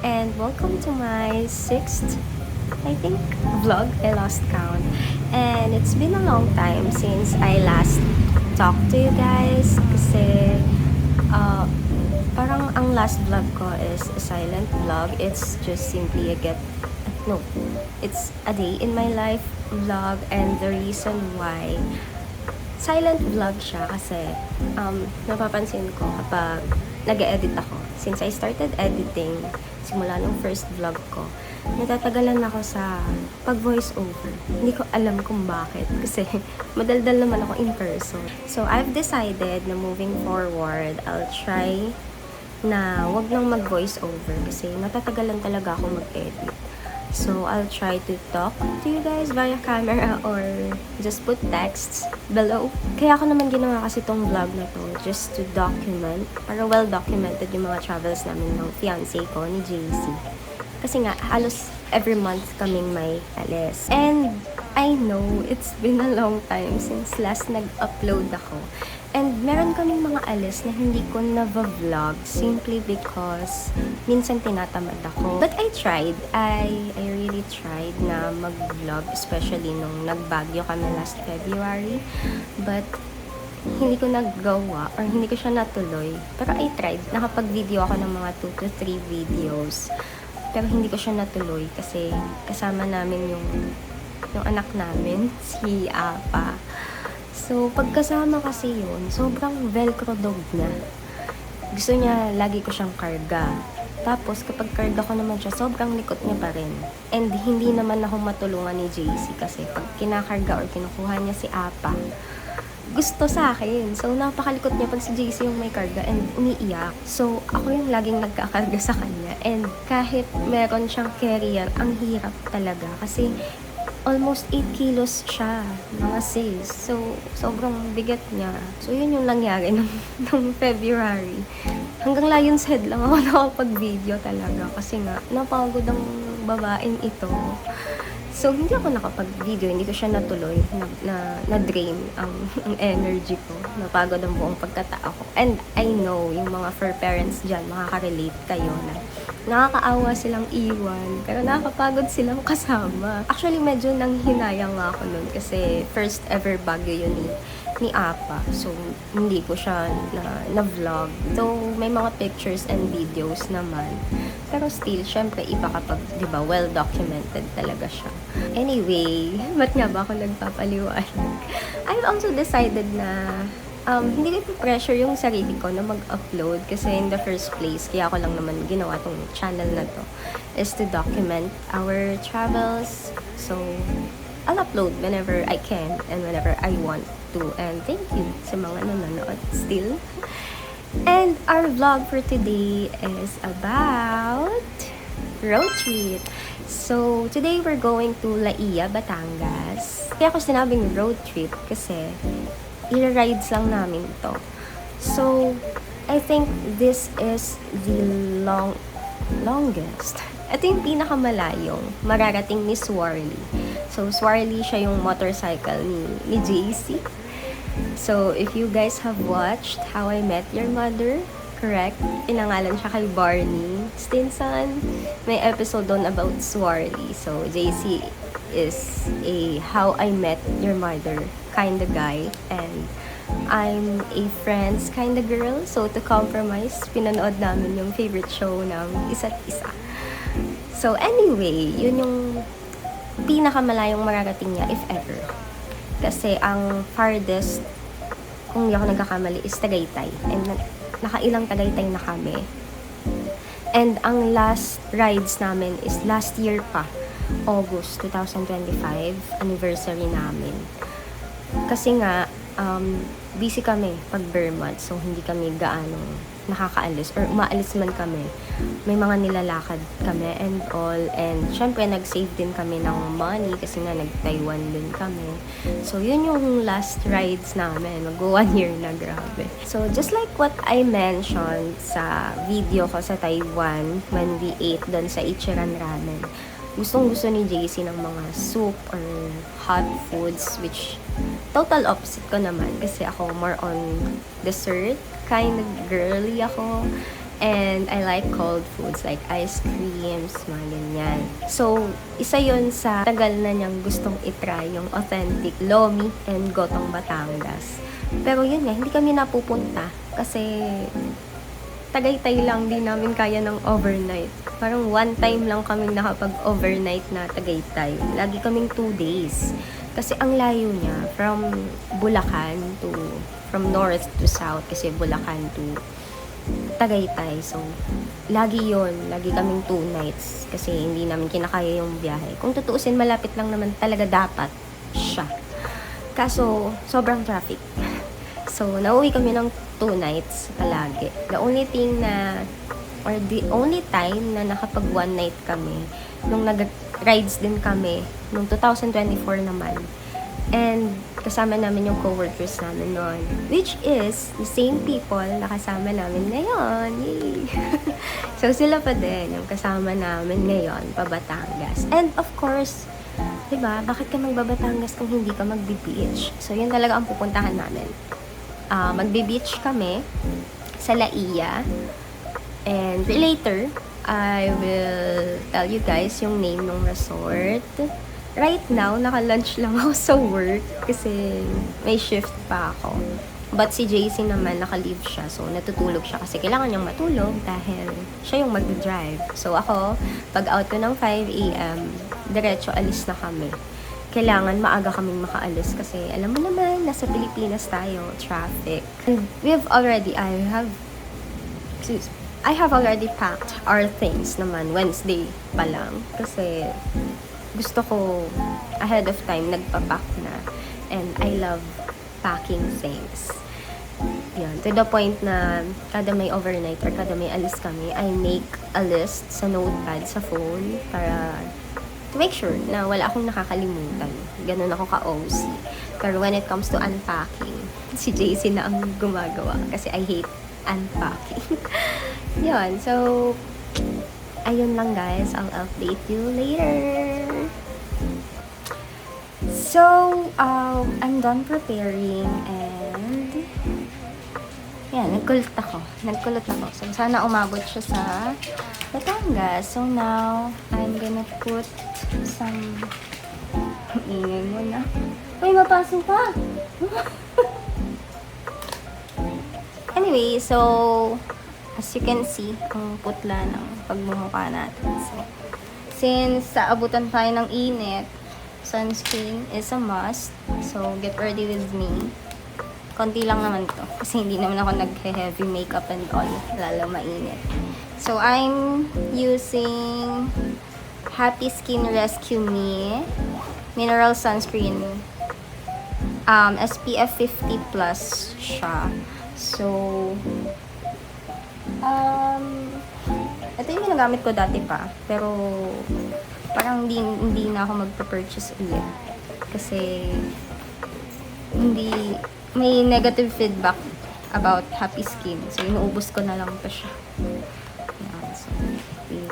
and welcome to my sixth, I think, vlog. I lost count. And it's been a long time since I last talked to you guys kasi parang ang last vlog ko is a silent vlog. It's just simply no, it's a day in my life vlog, and the reason why silent vlog siya kasi napapansin ko kapag nag-edit ako, since I started editing simula nung first vlog ko, natatagalan ako sa pag-voice over. Hindi ko alam kung bakit kasi madaldal naman ako in person. So I've decided na moving forward, I'll try na wag nang mag-voice over kasi natatagalan talaga ako mag-edit. So, I'll try to talk to you guys via camera or just put texts below. Kaya ako naman ginawa kasi tong vlog na to just to document, para well documented yung mga travels namin ng fiancé ko, ni JC. Kasi nga, halos every month kaming may alis. And I know it's been a long time since last nag-upload ako. And meron kaming mga alis na hindi ko na-vlog simply because minsan tinatamad ako. But I tried. I really tried na mag-vlog, especially nung nagbagyo kami last February. But hindi ko nagawa or hindi ko siya natuloy. Pero I tried. Nakapag-video ako ng mga 2 to 3 videos. Pero hindi ko siya natuloy kasi kasama namin yung anak namin, si Apa. So, pagkasama kasi yun, sobrang velcro dog niya. Gusto niya, lagi ko siyang karga. Tapos, kapag karga ko naman siya, sobrang likot niya pa rin. And hindi naman ako matulungan ni JC kasi pag kinakarga or kinukuha niya si Apa, gusto sa akin. So, napakalikot niya pag si JC yung may karga and umiiyak. So, ako yung laging nagkakarga sa kanya. And kahit meron siyang carrier, ang hirap talaga kasi almost 8 kilos siya, mga sis. So, sobrang bigat niya. So, yun yung nangyari nung February. Hanggang Lion's Head lang ako nakapag-video talaga. Kasi nga, napagod ang babaeng ito. So, hindi ako nakapag-video. Hindi ko siya natuloy. Na-drain ang energy ko. Napagod ang buong pagkatao ko. And I know, yung mga fur parents dyan, makaka-relate kayo na nakakaawa silang iwan, pero nakakapagod silang kasama. Actually, medyo nanghinayang nga ako nun kasi first ever bagyo yun ni Apa. So, hindi ko siya na-vlog. Though, may mga pictures and videos naman. Pero still, syempre, iba kapag, di ba, well-documented talaga siya. Anyway, ba't nga ba ako nagpapaliwanag? I've also decided na hindi ko pressure yung sarili ko na mag-upload kasi in the first place, kaya ako lang naman ginawa tong channel na to, is to document our travels. So, I'll upload whenever I can and whenever I want to. And thank you sa mga nanonood still. And our vlog for today is about road trip. So, today we're going to Laia, Batangas. Kaya ako sinabing road trip kasi i-rides lang namin to. So, I think this is the longest. Ito yung pinakamalayong mararating ni Swarly. So, Swarly siya yung motorcycle ni JC. So, if you guys have watched How I Met Your Mother, correct? Pinangalan siya kay Barney Stinson. May episode doon about Swarly. So, JC is a How I Met Your Mother kind of guy, and I'm a Friends kind of girl. So, to compromise, pinanood namin yung favorite show ng isa't isa. So, anyway, yun yung pinakamalayong mararating niya, if ever. Kasi ang farthest, kung hindi ako nagkakamali, is Tagaytay. And nakailang Tagaytay na kami. And ang last rides namin is last year pa, August 2025, anniversary namin. Kasi nga, busy kami pag bare month, so hindi kami gaano nakakaalis or umaalis man kami. May mga nilalakad kami and all, and syempre nag-save din kami ng money kasi nga nag-Taiwan din kami. So yun yung last rides namin, mag-1 year na, grabe. So just like what I mentioned sa video ko sa Taiwan when we ate doon sa Ichiran Ramen, gustong-gusto ni JC ng mga soup or hot foods, which total opposite ko naman kasi ako more on dessert, kind of girly ako. And I like cold foods like ice creams, mga ganyan. So, isa yon sa tagal na niyang gustong itry yung authentic Lomi and Gotong Batangas. Pero yun nga, hindi kami napupunta kasi Tagaytay lang din namin kaya ng overnight. Parang one time lang kaming nakapag-overnight na Tagaytay. Lagi kaming 2 days. Kasi ang layo niya from north to south kasi Bulacan to Tagaytay. So, lagi kaming 2 nights kasi hindi namin kinakaya yung biyahe. Kung tutuusin, malapit lang naman talaga dapat siya. Kaso, sobrang traffic. So, nauwi kami ng 2 nights palagi. The only time na nakapag 1 night kami, nung nag-rides din kami, nung 2024 naman. And kasama namin yung co-workers namin noon. Which is the same people na kasama namin ngayon. Yay! So, sila pa din yung kasama namin ngayon, pa Batangas. And of course, diba, bakit ka magbabatangas kung hindi ka magbe-beach? So, yun talaga ang pupuntahan namin. Magbe-beach kami sa Laia. And later, I will tell you guys yung name ng resort. Right now, naka-lunch lang ako sa work kasi may shift pa ako. But si JC naman, naka-leave siya. So, natutulog siya kasi kailangan niyang matulog dahil siya yung mag-drive. So, ako, pag out ko ng 5 a.m., diretso alis na kami. Kailangan maaga kaming makaalis kasi alam mo naman, nasa Pilipinas tayo, traffic. And I have already packed our things naman Wednesday pa lang kasi gusto ko ahead of time nagpapack na, and I love packing things. Yan, to the point na kada may overnight or kada may alis kami, I make a list sa notepad sa phone para to make sure na wala akong nakakalimutan. Ganun ako ka-OC. Pero when it comes to unpacking, si JC na ang gumagawa kasi I hate unpacking. Yun, so ayun lang guys, I'll update you later. So, I'm done preparing and yan, nagkulot ako. So, sana umabot siya sa Batangas. So, now, I'm gonna put some ingay mo na. Uy, mapasok pa! Anyway, so, as you can see, ang putla ng pagmumukha natin. So, since abutan tayo ng init, sunscreen is a must. So, get ready with me. Konti lang naman to. Kasi hindi naman ako nag-heavy makeup and all. Lalo mainit. So, I'm using Happy Skin Rescue Me Mineral Sunscreen. SPF 50 plus siya. So, ito yung ginagamit ko dati pa. Pero, parang hindi na ako magpa-purchase ulit. Kasi, may negative feedback about Happy Skin. So, inuubos ko na lang pa siya. Yan. So, wait.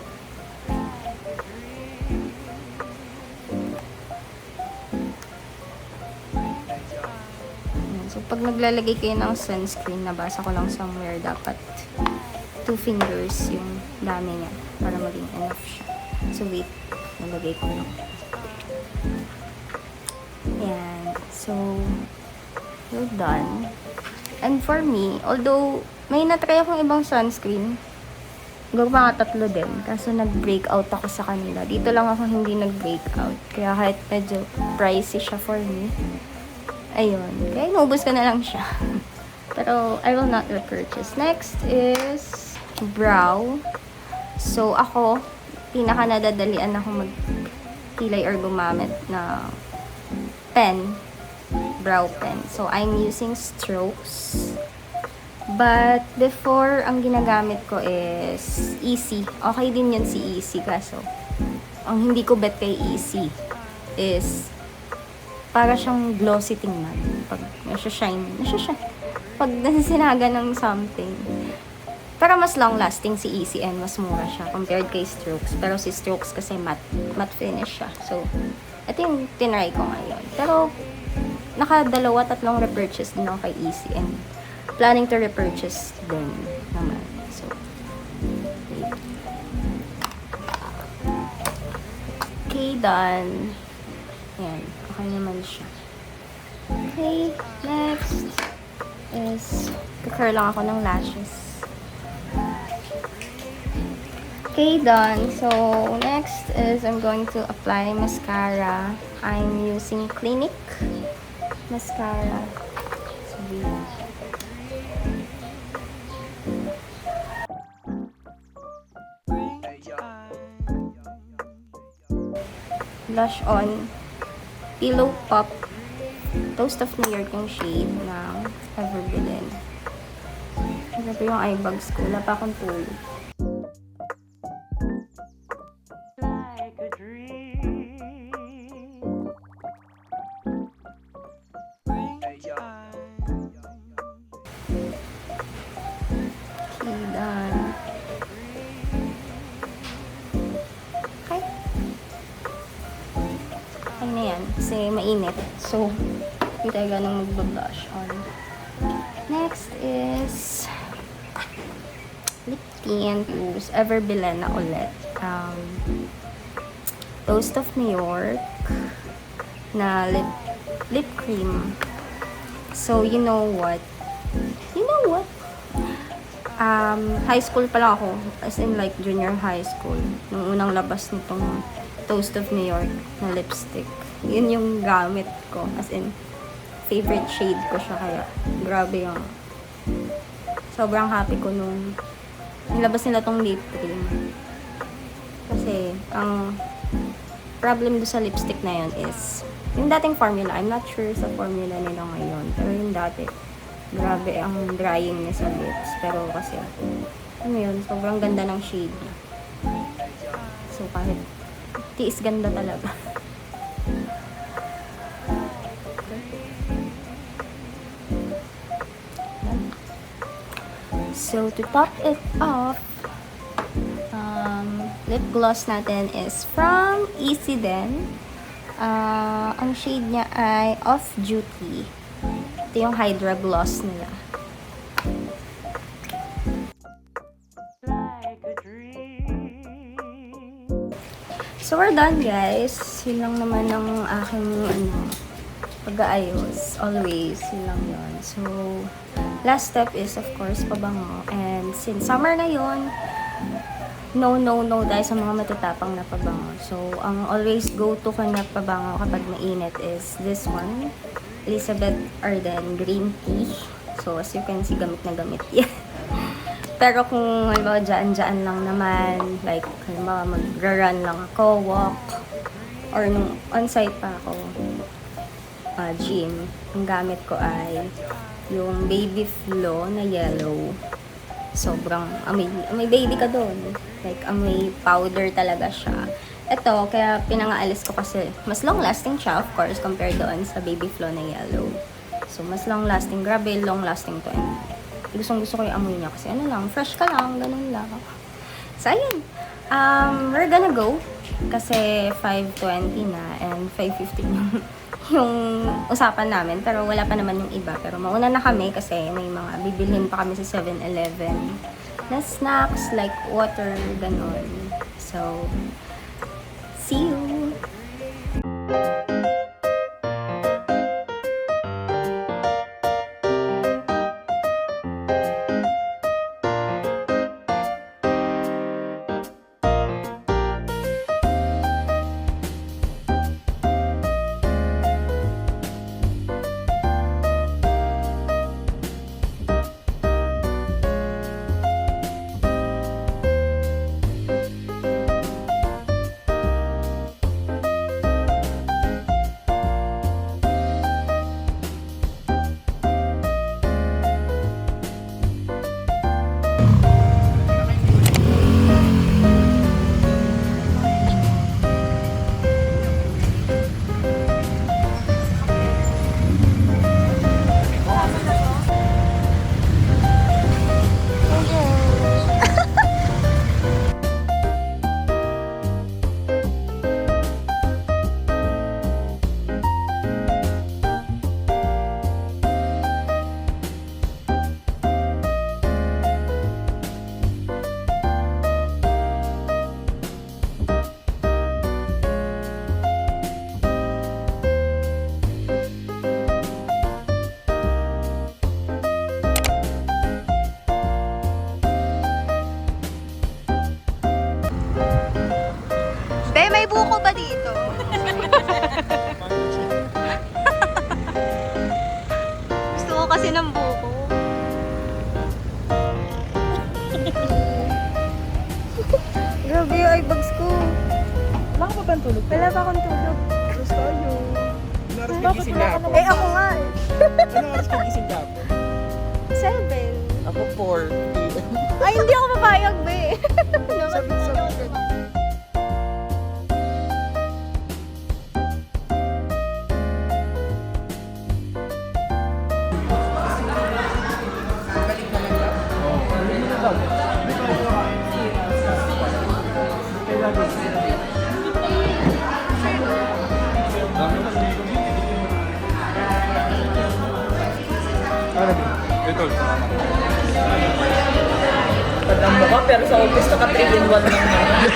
Yan. So, pag naglalagay kayo ng sunscreen, nabasa ko lang somewhere, dapat 2 fingers yung dami niya para maging enough siya. So, wait. Nalagay ko lang. Yan. So, we're done. And for me, although may natry akong ibang sunscreen, mga 3 din. Kaso nag-breakout ako sa kanila. Dito lang ako hindi nag-breakout. Kaya kahit medyo pricey siya for me. Ayun. Kaya inubos ko na lang siya. Pero I will not repurchase. Next is brow. So ako, pinaka nadadalian ako magkilay or gumamit na pen. Brow pen. So, I'm using Strokes. But, before, ang ginagamit ko is Easy. Okay din yun si Easy. Kaso, ang hindi ko bet kay Easy is para siyang glossy tingnan. Pag nasa-shine. Pag nasisinaga ng something. Pero mas long-lasting si Easy and mas mura siya compared kay Strokes. Pero si Strokes kasi matte finish siya. So, ito yung tinry ko ngayon. Pero, naka-2-3 repurchase din ako kay Easy and planning to repurchase din naman. So, shade. Okay, done. Ayan, okay naman siya. Okay, next is curl lang ako ng lashes. Okay, done. So, next is I'm going to apply mascara. I'm using Clinique mascara. So, blush on. Pillow Pop Toast of New York yung shade ng Everbelen. Grabe yung eye bags ko. Wala pa akong tulog. Okay, done. Okay. Ay na yan. Kasi mainit. So, hindi tayo ganang mag-blush on. Next is lip tint. Use Everbelen na ulit. Toast of New York na lip cream. So, you know what? High school pa lang ako. As in like junior high school. Nung unang labas nitong Toast of New York na lipstick. Yun yung gamit ko. As in, favorite shade ko siya. Kaya, grabe yung sobrang happy ko nung nilabas nila tong lip cream. Kasi, ang problem do sa lipstick na yun is yung dating formula. I'm not sure sa formula nila ngayon. Pero yung dati, grabe ang drying niya sa lips. Pero kasi, ano yun, sobrang ganda ng shade niya. So, kahit tiis ganda talaga. So, to top it off, lip gloss natin is from Easy Den. Ang shade niya ay Off Duty. Ito yung Hydra Gloss nila. So, we're done, guys. Yun lang naman ang aking pag-aayos. Always, yun lang yun. So, last step is, of course, pabango. And since summer na yun, no dahil sa mga matatapang na pabango. So, ang always go-to ko na pabango kapag mainit is this one. Elizabeth Arden Green Tea. So, as you can see, gamit na gamit yan. Pero kung halimbawa dyan lang naman, like halimbawa magra-run lang ako, walk, or nung on-site pa ako, gym, ang gamit ko ay yung Baby Flow na yellow. Sobrang, may baby ka doon. Like, amoy powder talaga siya. Ito, kaya pinangaalis ko kasi mas long-lasting siya, of course, compared doon sa Baby Flow na yellow. So, mas long-lasting. Grabe, long-lasting to. And gustong-gusto ko yung amoy niya kasi ano lang, fresh ka lang, ganun lang. So, ayun. We're gonna go kasi 5:20 na and 5:15 yung usapan namin. Pero wala pa naman yung iba. Pero mauna na kami kasi may mga bibilhin pa kami sa 7-Eleven na snacks like water, ganun. So, see you! Grabe yung eye bags ko. Wala ka pa bang tulog? Wala pa akong tulog. Oras tayo. Ano oras ka gising wala ka ka? Eh, ako nga. Ano oras ka gising ka? 7. Ako 4 p.m. Ay, hindi ako papayag, be. Sabi ka. Ito. Tandang mo ka, pero sa office naka 3-in-1 lang naman.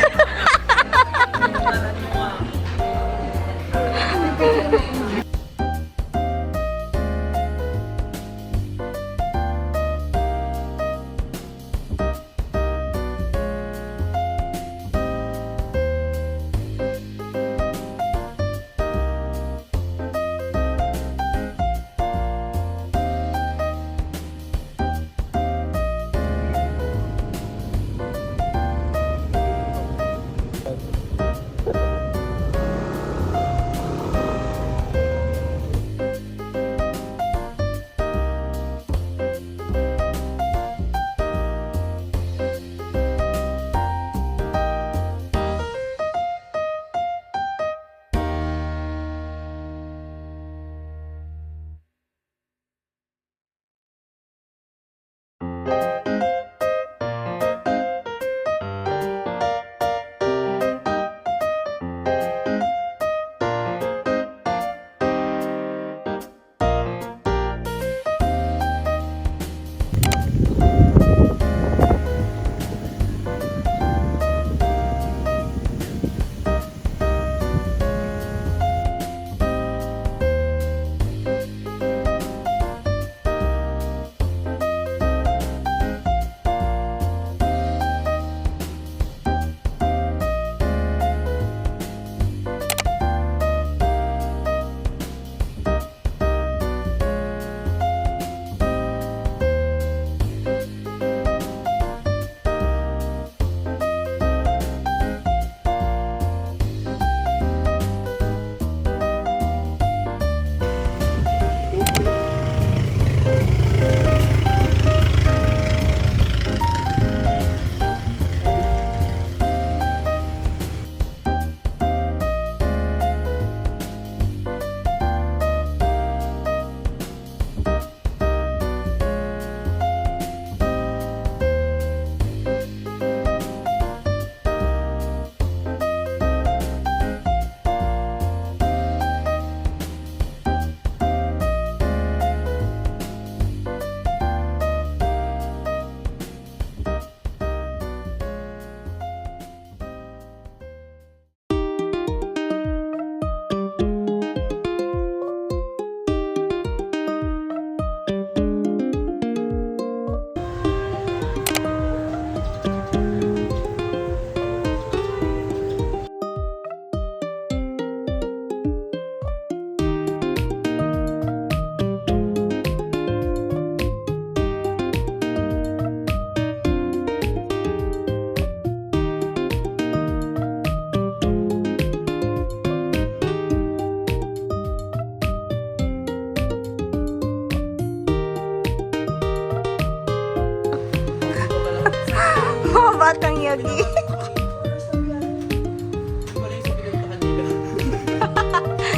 Batang yagi.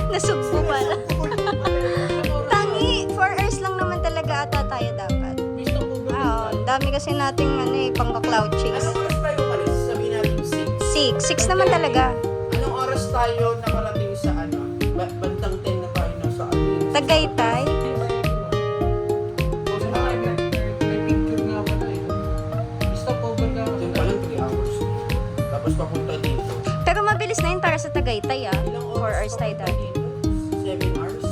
Nasugpo pala. Tangi, 4 hours lang naman talaga ata tayo dapat. Oo, dami kasi nating pangka-cloud chase. Anong oras tayo umalis? Sabihin natin 6. 6 naman talaga. Anong oras tayo nakarating sa bandang 10 na tayo nasa Tagaytay. May picture nga pala eh. Stop over ka. Doon pa lang 3 hours. Tapos papunta dito. Pero mabilis na yun para sa Tagaytay ah. Ilang 4 hours tayo papunta dati. dito? 7 hours?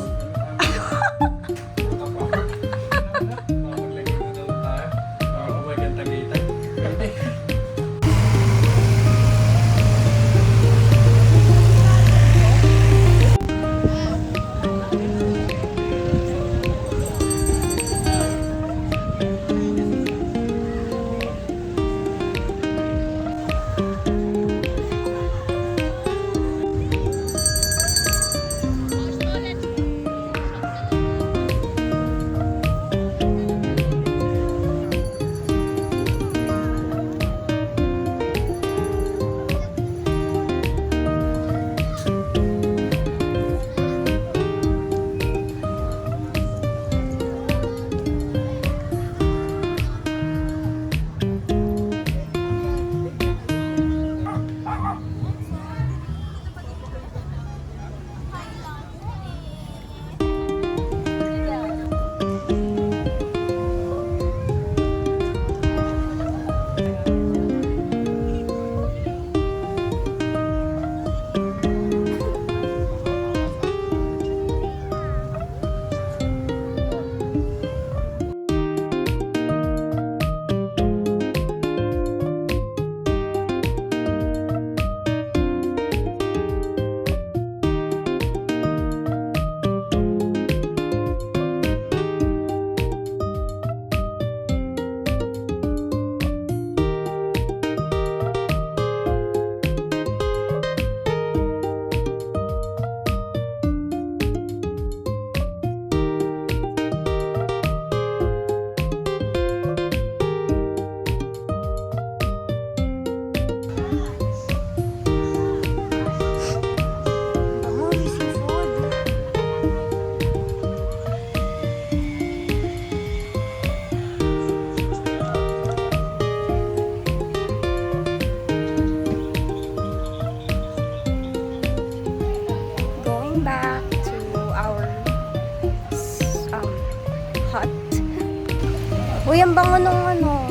ang bango nung ano.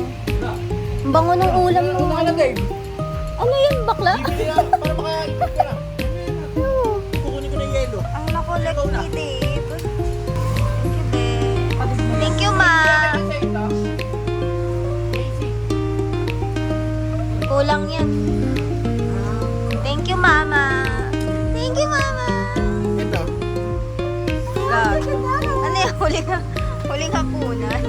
Ang bango nung ulam nung Ano na, Dave? Ano yun, bakla? Para makaipit ka na. Ano? Kukunin ko na yung yelo. Ang nakolek ni Dave. Thank you, ma. Kulang yan. Thank you, mama. Thank you, mama. Ito. Vlog. Ano yung huling hapunan?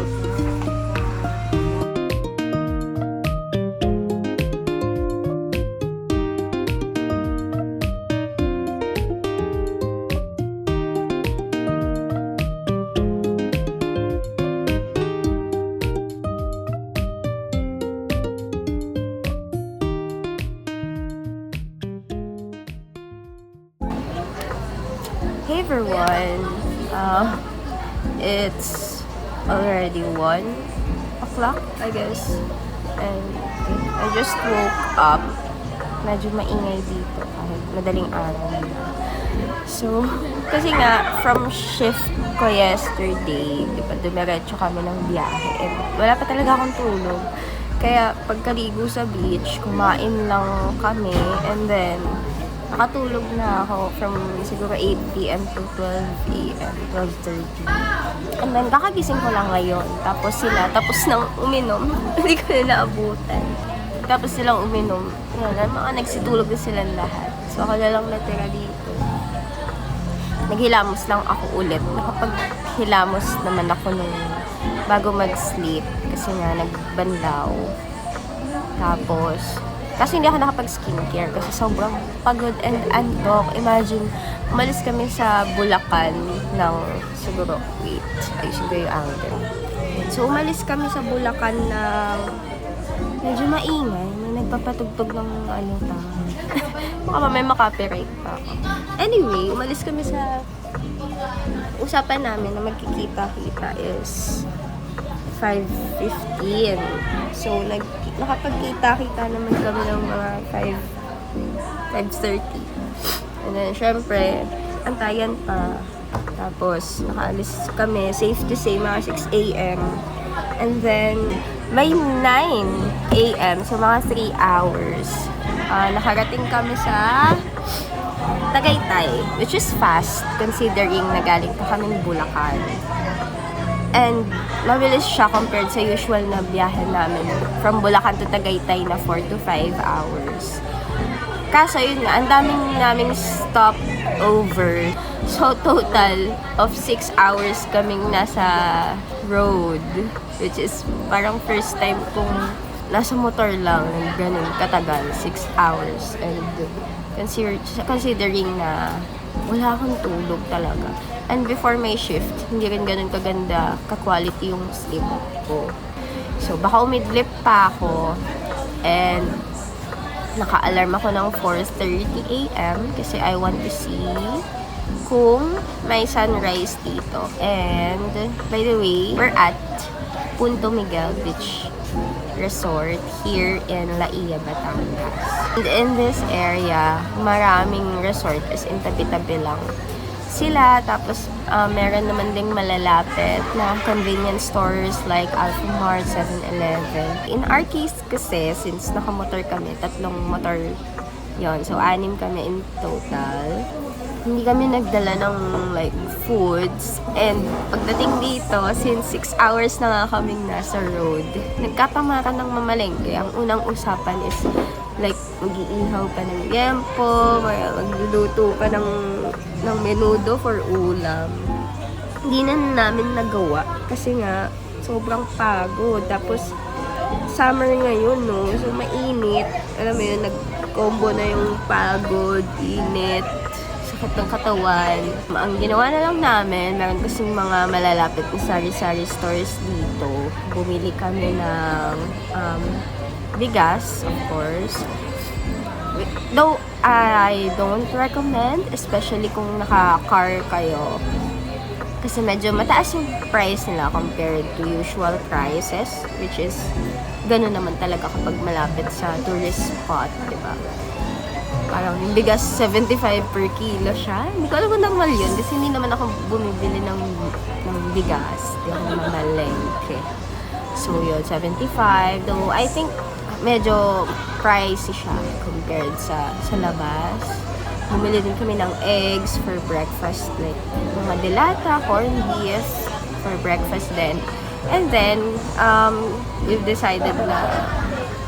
Hey everyone, it's already 1 o'clock, I guess, and I just woke up. Medyo maingay dito kahit madaling araw na. So, kasi nga, from shift ko yesterday, di ba, dumiretso kami ng biyahe, and wala pa talaga akong tulog. Kaya pagkaligo sa beach, kumain lang kami, and then nakatulog na ako from siguro 8 p.m. to 12 a.m., 12:30. And then, kakagising ko lang ngayon. Tapos nang uminom. Hindi ko na naabutan. Tapos silang uminom. Yan, mga nagsitulog na silang lahat. So, ako na lang natira dito. Naghilamos lang ako ulit. Nakapaghilamos naman ako nung bago mag-sleep. Kasi nga, nagbanlaw. Tapos, kasi hindi ako nakapag-skincare kasi sobrang pagod and antok. Imagine, umalis kami sa Bulacan ng siguro, wait, ayusin ko yung angle. So, umalis kami sa Bulacan ng medyo maingay. May nagpapatugtog ng ano pa. Baka may makapiright pa ako. Anyway, umalis kami sa usapan namin na magkikita-kita is 5:15. So, nakapagkita-kita naman kami ng mga 5:30. And then, syempre, antayan pa. Tapos, nakaalis kami, safe to say, mga 6 a.m. And then, by 9 a.m., so mga 3 hours, nakarating kami sa Tagaytay, which is fast, considering na galing pa kaming Bulacan. And mabilis siya compared sa usual na biyahe namin from Bulacan to Tagaytay na 4 to 5 hours. Kaso yun nga, ang daming naming stop over. So total of 6 hours kaming nasa road, which is parang first time kong nasa motor lang ng ganun katagal, 6 hours. And considering na wala akong tulog talaga. And before my shift, hindi rin ganun kaganda, ka-quality yung sleep ko. So, baka umidlip pa ako. And, naka-alarm ako ng 4:30 a.m. kasi I want to see kung may sunrise dito. And, by the way, we're at Punto Miguel Beach Resort here in Laia, Batangas. And in this area, maraming resort as in tabi-tabi lang sila. Tapos, meron naman ding malalapit na convenience stores like Alfamart, 7-Eleven. In our case kasi, since nakamotor kami, 3 motor yon, so 6 kami in total. Hindi kami nagdala ng like foods. And pagdating dito, since 6 hours na nga kaming nasa road, nagkatamaran ng mamalengke. Ang unang usapan is like mag-iihaw pa ng yempo, magluluto pa ng menudo for ulam. Hindi na namin nagawa kasi nga sobrang pagod. Tapos summer ngayon, no? So mainit. Alam mo yun, nag-combo na yung pagod, init, sakit ng katawan. Ang ginawa na lang namin, meron kasing mga malalapit na sari-sari stores dito. Bumili kami ng bigas, of course. Though, I don't recommend, especially kung naka-car kayo. Kasi medyo mataas yung price nila compared to usual prices, which is gano'n naman talaga kapag malapit sa tourist spot, di ba? Parang yung bigas, 75 per kilo siya. Hindi ko alam kung normal yun kasi hindi naman ako bumibili ng bigas. Hindi ako namalengke. So, yun, 75. Though, I think, medyo pricey siya compared sa labas. Bumili din kami ng eggs for breakfast, like mga delata, corned beef for breakfast din. And then, we've decided na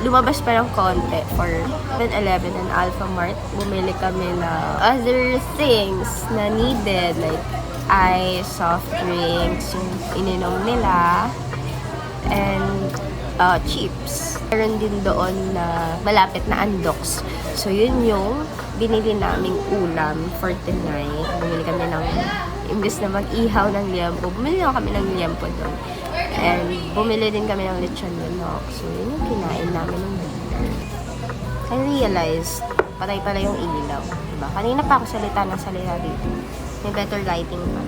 lumabas pa ng konti for 7-Eleven and Alpha Mart. Bumili kami na other things na needed, like ice, soft drinks, yung ininom nila, and chips. Meron din doon na malapit na Andox. So, yun yung binili naming ulam for tonight. Bumili kami ng, imbes na mag-ihaw ng liempo, bumili na kami ng liempo doon. And bumili din kami ng lechon manok. So, yun yung kinain namin ng dinner. I realized, patay pala yung ilaw. Diba? Kanina pa ako salita dito. May better lighting pa.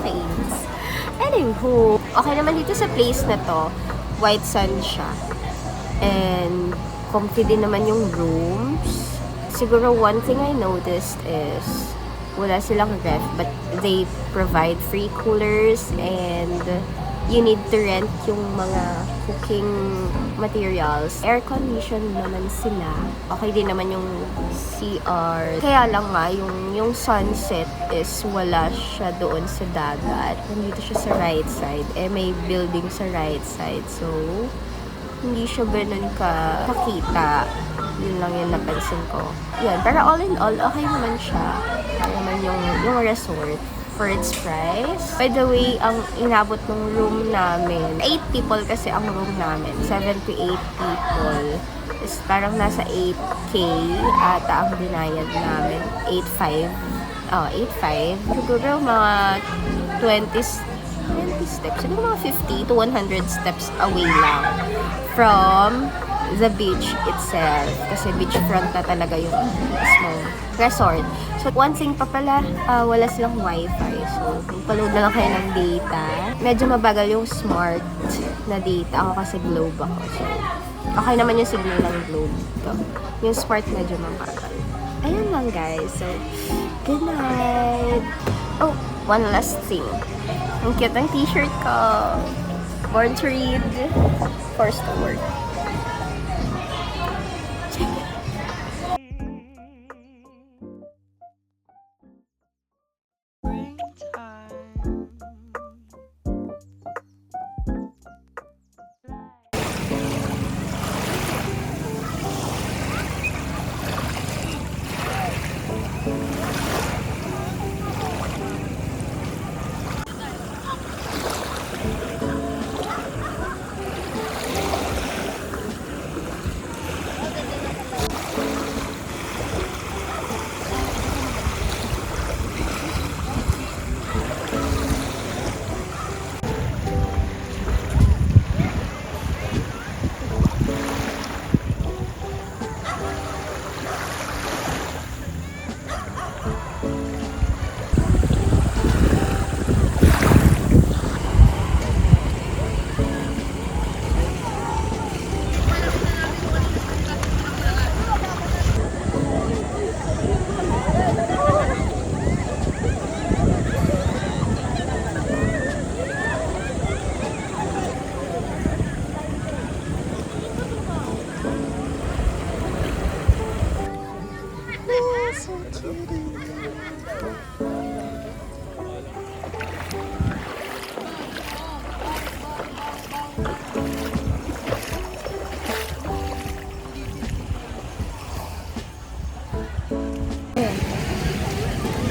Thanks. Anywho, okay naman dito sa place na to. White sand siya. And comfy din naman yung rooms. Siguro one thing I noticed is wala silang ref, but they provide free coolers and you need to rent yung mga cooking materials. Air condition naman sila. Okay din naman yung CR. Kaya lang nga, yung sunset is wala siya doon sa dagat. Nandito siya sa right side. May building sa right side. So, hindi siya ganun kakita. Yun lang yung napansin ko. Yan. Pero all in all, okay naman siya. Okay naman yung resort for its price. By the way, ang inabot ng room namin, 8 people kasi ang room namin. 7 to 8 people. Is parang nasa 8K ata ang binayad namin. 8.5. 8.5. Siguro mga 20 steps. Siguro mga 50 to 100 steps away lang from the beach itself. Kasi beachfront na talaga yung mismong resort. So, one thing pa pala, wala silang wifi. So, magpa-load na lang kayo ng data. Medyo mabagal yung smart na data. Ako kasi Globe ako. So, okay naman yung signal ng Globe. So, yung smart medyo mabagal. Ayun lang guys. So, good night! Oh, one last thing. Ang cute ng t-shirt ko. Born to read. Forced to work.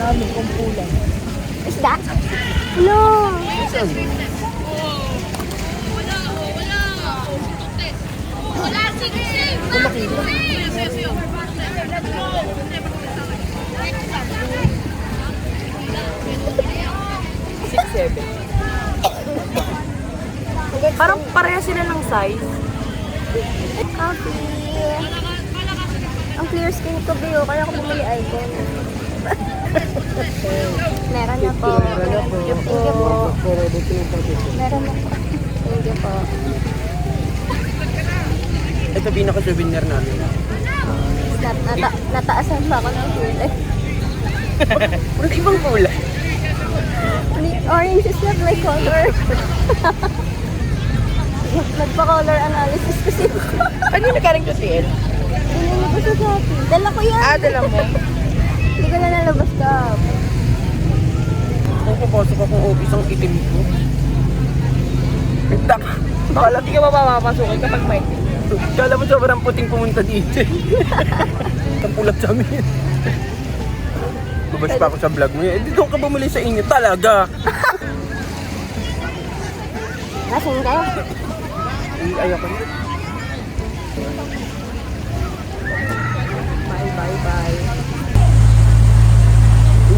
Dami kong pulang. Is that? No! Parang pareha sila ng size. Coffee! Ang clear skin ko, Bio. Kaya ako bumili icon. Meron na po. Thank you po. Meron na po. Thank you po. Ito pinaka-souvenir namin. Nataasan pa ako ng kulay. Wala ibang kulay. Orange is not my color. Nagpa-color analysis kasi. Ano yung nagkaring to TL? Binili ko sa Shopee. Dala ko yan. Dala mo. Hindi ko na nalabas ka. Kung papasok akong office ang itim ko. Baka di ka mapapapasukin kapag may. Kala mo sobrang puting pumunta dito. Ang pulat sa amin. Babas pa ako sa vlog mo. Eh, di doon ka bumili sa inyo talaga. Nasaan kayo? Eh, ayaw ko na. Bye.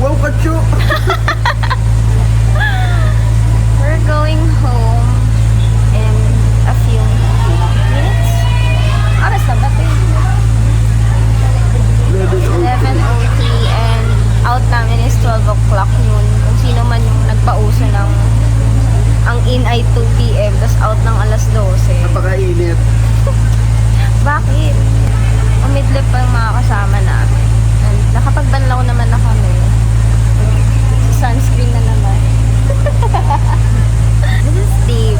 Wow, kacho! We're going home in a few minutes. Oras na ba ito? 11:03 and out namin is 12 o'clock noon. Kung sino man yung nagpauso ng ang in ay 2 p.m. tapos out ng alas 12. Napakainit. Bakit? Umidlip pa yung mga kasama namin. And nakapagbanlaw naman na kami. Sunscreen na naman. This is Steve.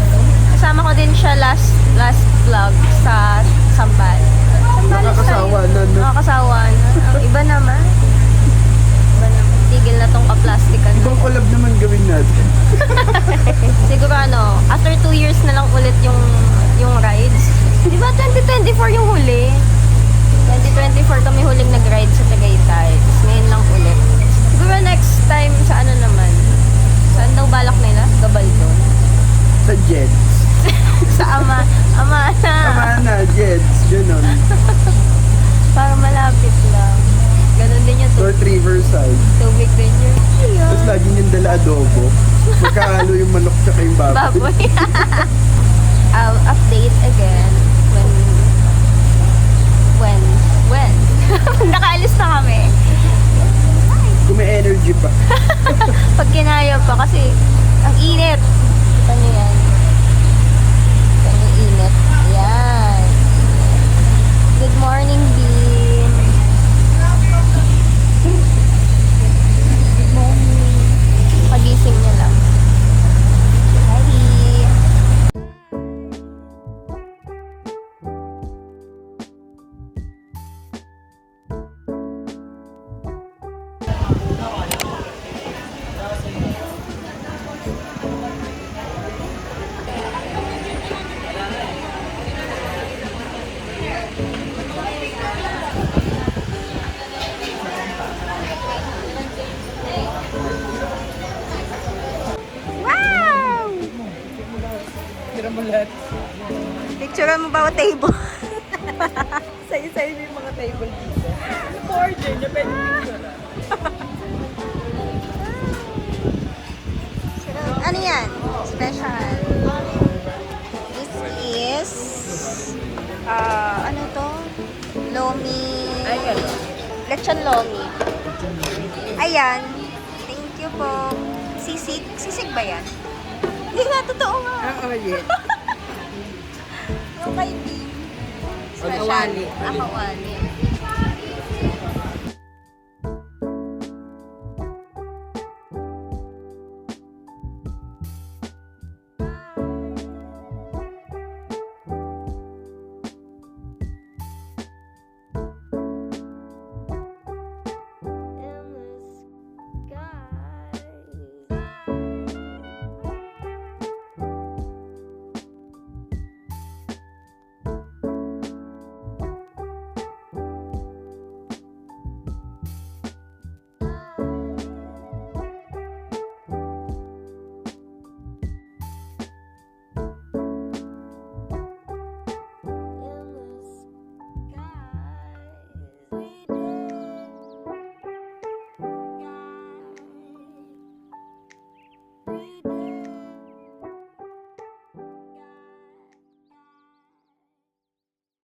Kasama ko din siya last vlog sa Sambal. Nakakasawa na, no? Nakakasawa na. Ang iba naman. Tigil na tong kaplastikan. Ibang collab naman gawin natin. Siguro after 2 years na lang ulit yung rides. Di ba 2024 yung huli? 2024 kami huling nag-ride sa Tagaytay. Tapos ngayon lang ulit. Siguro next time sa naman? Saan daw balak nila? Gabaldon. Sa Jets. Sa Ama na. Tama na, Jets. Ganon. Para malapit lang. Ganon din yung North Riverside. tubig din yun. Tapos lagi niyang dala adobo. Magkahalo yung manok tsaka yung baboy. Baboy. I'll update again when nakaalis na kami. Kung may energy pa. Pag kinaya pa kasi ang init. Kita niyo yan. Kita niyo yung init. Yan. Good morning, Bean. Good morning. Pagising niya lang. Hi. Wow! Tira mo lahat. Picturean mo bawat table. Sa yung mga table dito. Order niya, pwede picture. Ano yan? Special. This is ano to? Lomi. Ayan. Lechon lomi. Ayan. Thank you po. Sisig? Sisig ba yan? Hindi nga, totoo nga. yeah. Yung kay Bim. Special. Akawali. Akawali.